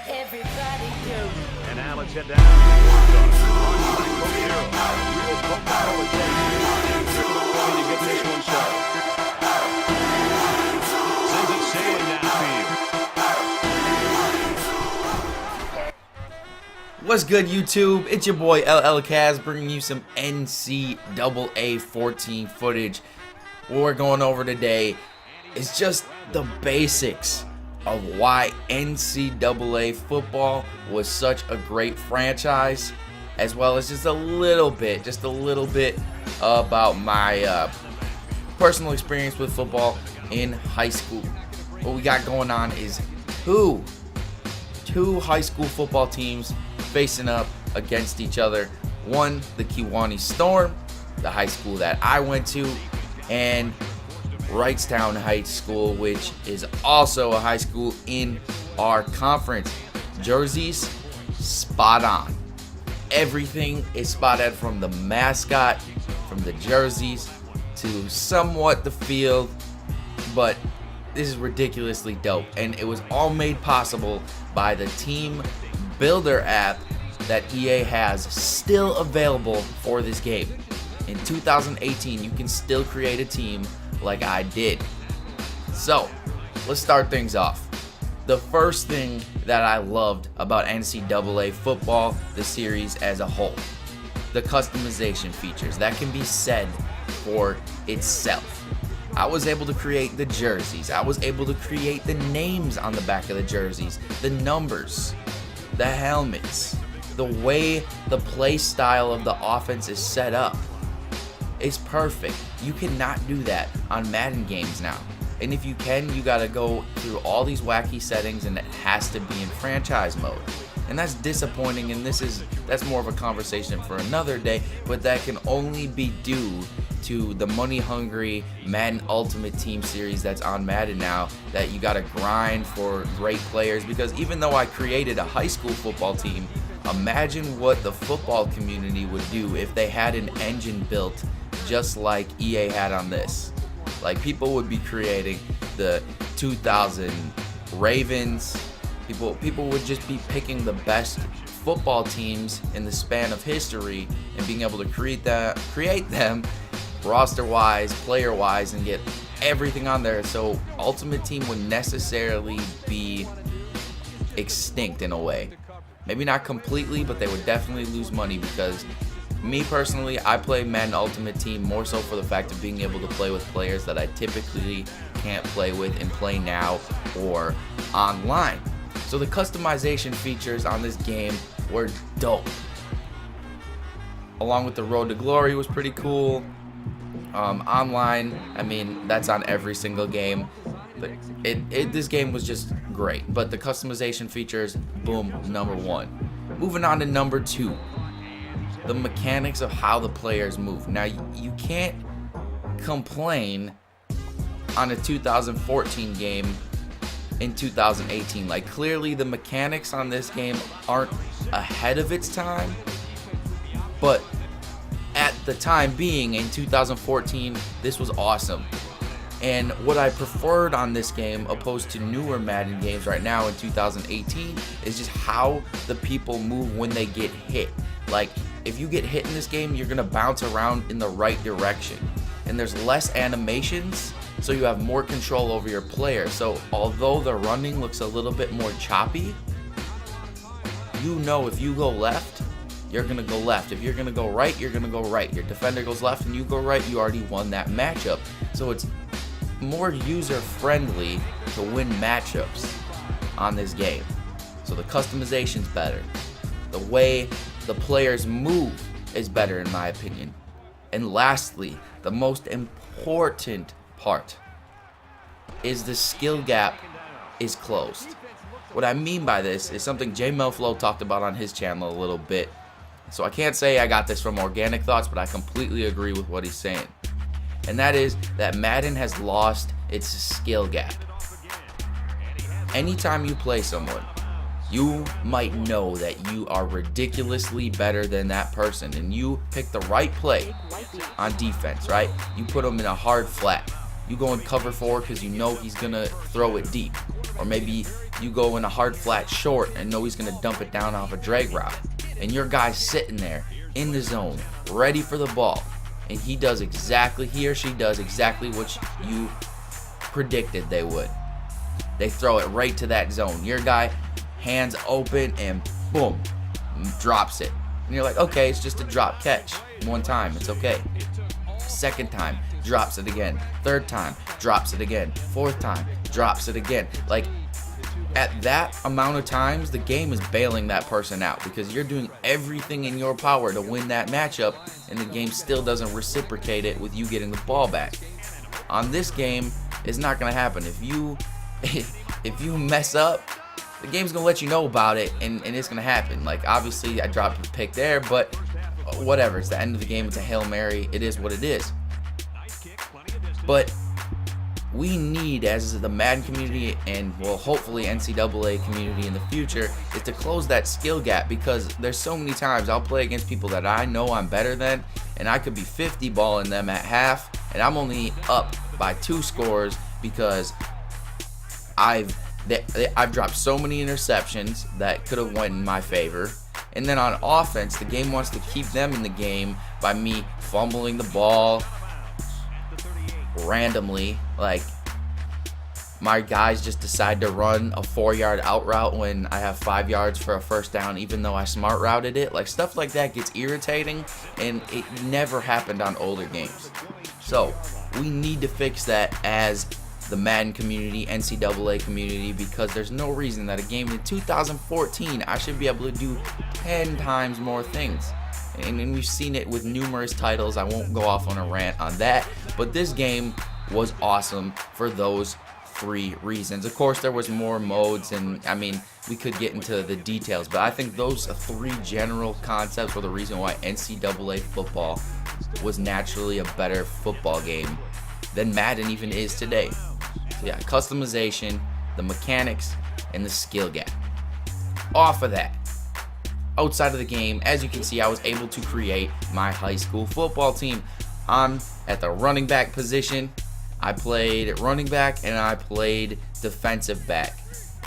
Everybody do. And now let's head down to real football it takes to get this one started. Sends it sailing downfield. What's good, YouTube? It's your boy LL Kazz bringing you some NCAA 14 footage. What we're going over today is just the basics of why NCAA football was such a great franchise, as well as just a little bit about my personal experience with football in high school. What we got going on is two high school football teams facing up against each other. One, the Kewaunee Storm, the high school that I went to, and Wrightstown High School, which is also a high school in our conference. Jerseys, spot on. Everything is spotted, from the mascot, from the jerseys, to somewhat the field, but this is ridiculously dope, and it was all made possible by the Team Builder app that EA has still available for this game. In 2018, you can still create a team like I did. So, let's start things off. The first thing that I loved about NCAA football, the series as a whole, the customization features. That can be said for itself. I was able to create the jerseys. I was able to create the names on the back of the jerseys, the numbers, the helmets, the way the play style of the offense is set up. It's perfect. You cannot do that on Madden games now. And if you can, you gotta go through all these wacky settings, and it has to be in franchise mode. And that's disappointing, and that's more of a conversation for another day, but that can only be due to the money-hungry Madden Ultimate Team series that's on Madden now, that you gotta grind for great players. Because even though I created a high school football team, imagine what the football community would do if they had an engine built just like EA had on this. Like, people would be creating the 2000 Ravens. People would just be picking the best football teams in the span of history and being able to create them roster-wise, player-wise, and get everything on there. So Ultimate Team would necessarily be extinct in a way. Maybe not completely, but they would definitely lose money, because me personally, I play Madden Ultimate Team more so for the fact of being able to play with players that I typically can't play with in Play Now or online. So the customization features on this game were dope. Along with the Road to Glory was pretty cool. Online, I mean, that's on every single game. But this game was just great. But the customization features, boom, number one. Moving on to number two. The mechanics of how the players move. Now, you can't complain on a 2014 game in 2018. Like, clearly the mechanics on this game aren't ahead of its time, but at the time being, in 2014, this was awesome. And what I preferred on this game, opposed to newer Madden games right now in 2018, is just how the people move when they get hit. Like, if you get hit in this game, you're gonna bounce around in the right direction. And there's less animations, so you have more control over your player. So although the running looks a little bit more choppy, you know if you go left, you're gonna go left. If you're gonna go right, you're gonna go right. Your defender goes left and you go right, you already won that matchup. So it's more user-friendly to win matchups on this game. So the customization's better. The way the players move is better, in my opinion. And lastly, the most important part is the skill gap is closed. What I mean by this is something Jay Melflow talked about on his channel a little bit. So I can't say I got this from Organic Thoughts, but I completely agree with what he's saying. And that is that Madden has lost its skill gap. Anytime you play someone, you might know that you are ridiculously better than that person, and you pick the right play on defense, right? You put them in a hard flat. you go in cover 4 because you know he's going to throw it deep. Or maybe you go in a hard flat short and know he's going to dump it down off a drag route. And your guy's sitting there in the zone, ready for the ball. And he or she does exactly what you predicted they would. They throw it right to that zone. Your guy, hands open, and boom, drops it. And you're like, okay, it's just a drop catch. One time, it's okay. Second time, drops it again. Third time, drops it again. Fourth time, drops it again. Like, at that amount of times, the game is bailing that person out because you're doing everything in your power to win that matchup, and the game still doesn't reciprocate it with you getting the ball back. On this game, it's not going to happen. If you mess up, the game's going to let you know about it, and it's going to happen. Like, obviously, I dropped a pick there, but whatever. It's the end of the game. It's a Hail Mary. It is what it is. But we need, as the Madden community and, well, hopefully NCAA community in the future, is to close that skill gap, because there's so many times I'll play against people that I know I'm better than, and I could be 50 balling them at half, and I'm only up by 2 scores because I've dropped so many interceptions that could have went in my favor. And then on offense, the game wants to keep them in the game by me fumbling the ball randomly. Like, my guys just decide to run a 4-yard out route when I have 5 yards for a first down, even though I smart routed it. Like, stuff like that gets irritating, and it never happened on older games. So we need to fix that as the Madden community, NCAA community, because there's no reason that a game in 2014 I should be able to do 10 times more things. And we've seen it with numerous titles. I won't go off on a rant on that, but this game was awesome for those 3 reasons. Of course, there was more modes, and I mean, we could get into the details, but I think those 3 general concepts were the reason why NCAA football was naturally a better football game than Madden even is today. So yeah, customization, the mechanics, and the skill gap. Off of that, outside of the game, as you can see, I was able to create my high school football team. I'm at the running back position. I played running back and I played defensive back.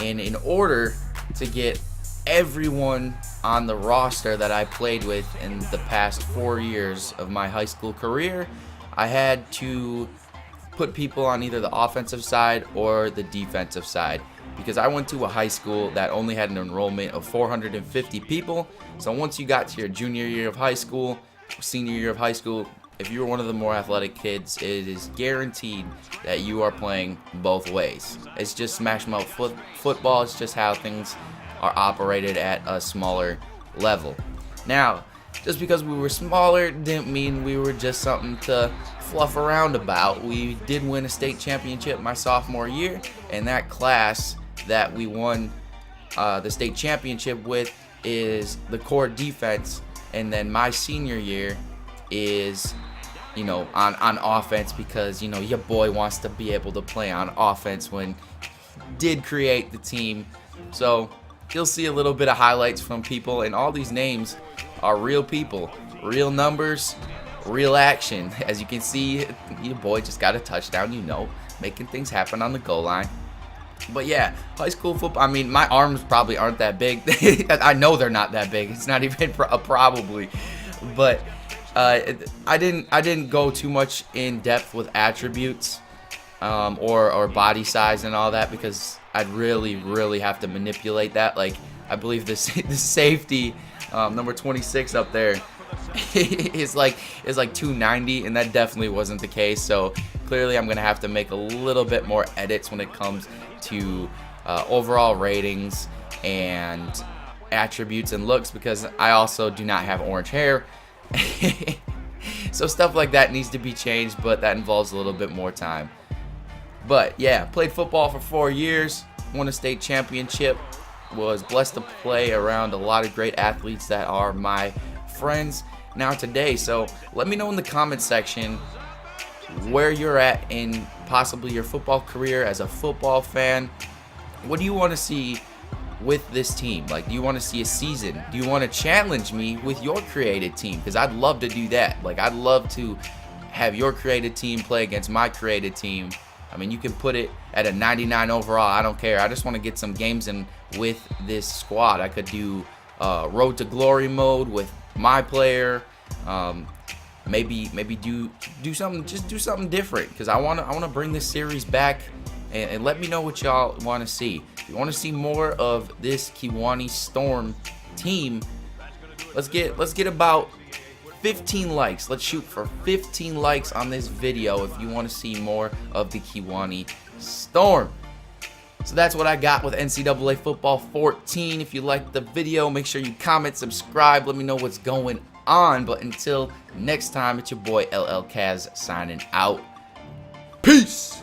And in order to get everyone on the roster that I played with in the past 4 years of my high school career, I had to put people on either the offensive side or the defensive side, because I went to a high school that only had an enrollment of 450 people. So once you got to your junior year of high school, senior year of high school, if you were one of the more athletic kids, it is guaranteed that you are playing both ways. It's just smash mouth football. It's just how things are operated at a smaller level. Now, just because we were smaller didn't mean we were just something to fluff around about. We did win a state championship my sophomore year, and that class that we won the state championship with is the core defense, and then my senior year is, you know, on offense, because, you know, your boy wants to be able to play on offense when he did create the team. So you'll see a little bit of highlights from people, and all these names are real people, real numbers, real action. As you can see, your boy just got a touchdown, you know, making things happen on the goal line. But yeah, high school football, I mean, my arms probably aren't that big. I know they're not that big. It's not even a probably. But I didn't go too much in depth with attributes or body size and all that, because I'd really have to manipulate that. Like, I believe the safety, number 26 up there, is like 290, and that definitely wasn't the case. So clearly I'm gonna have to make a little bit more edits when it comes to overall ratings and attributes and looks, because I also do not have orange hair. So stuff like that needs to be changed, but that involves a little bit more time. But yeah, played football for 4 years, won a state championship, was blessed to play around a lot of great athletes that are my friends now today. So let me know in the comment section where you're at in possibly your football career as a football fan. What do you want to see with this team? Like, do you want to see a season? Do you want to challenge me with your created team? Because I'd love to do that. Like, I'd love to have your created team play against my created team. I mean, you can put it at a 99 overall. I don't care. I just want to get some games in with this squad. I could do Road to Glory mode with my player. Maybe do something. Just do something different, because I want to bring this series back. And let me know what y'all want to see. If you want to see more of this Kewaunee Storm team, let's get about 15 likes. Let's shoot for 15 likes on this video if you want to see more of the Kewaunee Storm. So that's what I got with NCAA Football 14. If you liked the video, make sure you comment, subscribe, let me know what's going on. But until next time, it's your boy LL Kazz signing out. Peace!